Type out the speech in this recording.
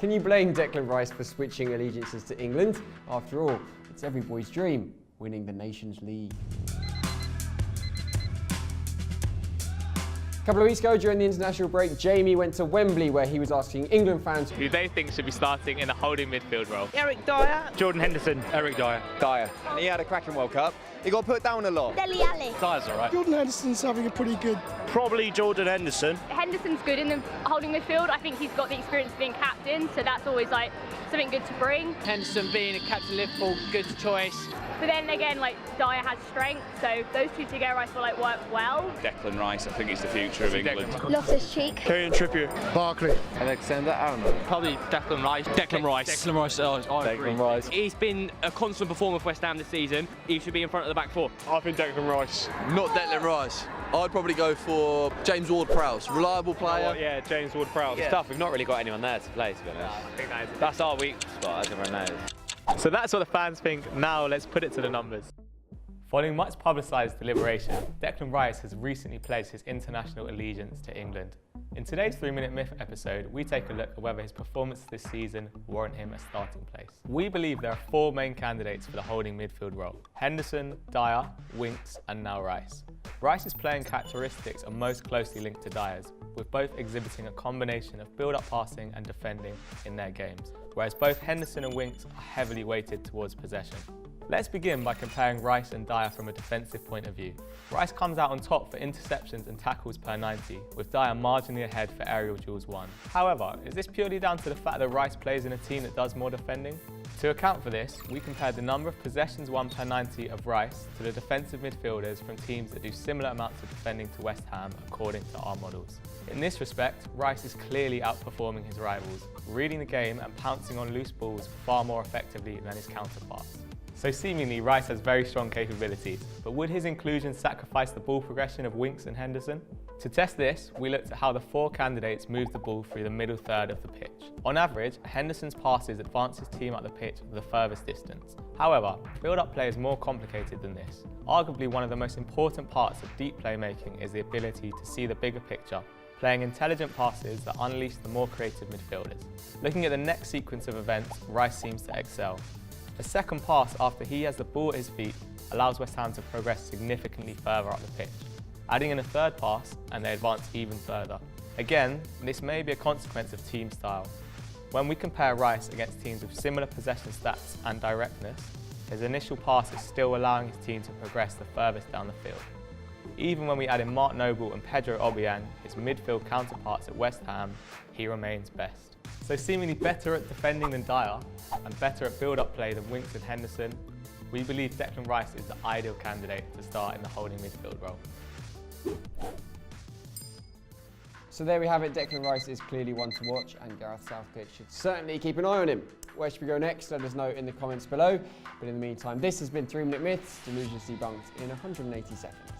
Can you blame Declan Rice for switching allegiances to England? After all, it's every boy's dream, winning the Nations League. A couple of weeks ago, during the international break, Jamie went to Wembley, where he was asking England fans who they think should be starting in a holding midfield role. Eric Dyer. Jordan Henderson. Eric Dyer. Dyer. And he had a cracking World Cup. He got put down a lot. Dele Alli. Dyer's all right. Jordan Henderson's having a pretty good... Probably Jordan Henderson. Henderson's good in the holding midfield. I think he's got the experience of being captain, so that's always like something good to bring. Henderson being a captain of Liverpool, good choice. But then again, like Dyer has strength, so those two together I feel like work well. Declan Rice, I think he's the future of England. Loftus-Cheek. Kieran Trippier. Barkley. Alexander Arnold. Probably Declan Rice. Declan Rice. Declan Rice, I agree. Declan Rice. He's been a constant performer for West Ham this season. He should be in front of the back four. I think Declan Rice. Not Declan Rice. I'd probably go for James Ward-Prowse. Reliable player. Yeah, James Ward-Prowse. It's tough, we've not really got anyone there to play, to be honest. I think That's our weak spot, as everyone knows. So that's what the fans think. Now let's put it to the numbers. Following much publicised deliberation, Declan Rice has recently pledged his international allegiance to England. In today's 3-Minute Myth episode, we take a look at whether his performances this season warrant him a starting place. We believe there are 4 main candidates for the holding midfield role: Henderson, Dyer, Winks and now Rice. Rice's playing characteristics are most closely linked to Dyer's, with both exhibiting a combination of build-up passing and defending in their games, whereas both Henderson and Winks are heavily weighted towards possession. Let's begin by comparing Rice and Dyer from a defensive point of view. Rice comes out on top for interceptions and tackles per 90, with Dyer marginally ahead for aerial duels won. However, is this purely down to the fact that Rice plays in a team that does more defending? To account for this, we compared the number of possessions won per 90 of Rice to the defensive midfielders from teams that do similar amounts of defending to West Ham according to our models. In this respect, Rice is clearly outperforming his rivals, reading the game and pouncing on loose balls far more effectively than his counterparts. So seemingly Rice has very strong capabilities, but would his inclusion sacrifice the ball progression of Winks and Henderson? To test this, we looked at how the 4 candidates moved the ball through the middle third of the pitch. On average, Henderson's passes advance his team up the pitch the furthest distance. However, build-up play is more complicated than this. Arguably one of the most important parts of deep playmaking is the ability to see the bigger picture, playing intelligent passes that unleash the more creative midfielders. Looking at the next sequence of events, Rice seems to excel. A second pass after he has the ball at his feet allows West Ham to progress significantly further up the pitch. Adding in a third pass and they advance even further. Again, this may be a consequence of team style. When we compare Rice against teams with similar possession stats and directness, his initial pass is still allowing his team to progress the furthest down the field. Even when we add in Mark Noble and Pedro Obiang, his midfield counterparts at West Ham, he remains best. So seemingly better at defending than Dyer, and better at build-up play than Winks and Henderson, we believe Declan Rice is the ideal candidate to start in the holding midfield role. So there we have it, Declan Rice is clearly one to watch, and Gareth Southgate should certainly keep an eye on him. Where should we go next? Let us know in the comments below. But in the meantime, this has been 3-Minute Myths, delusions debunked in 180 seconds.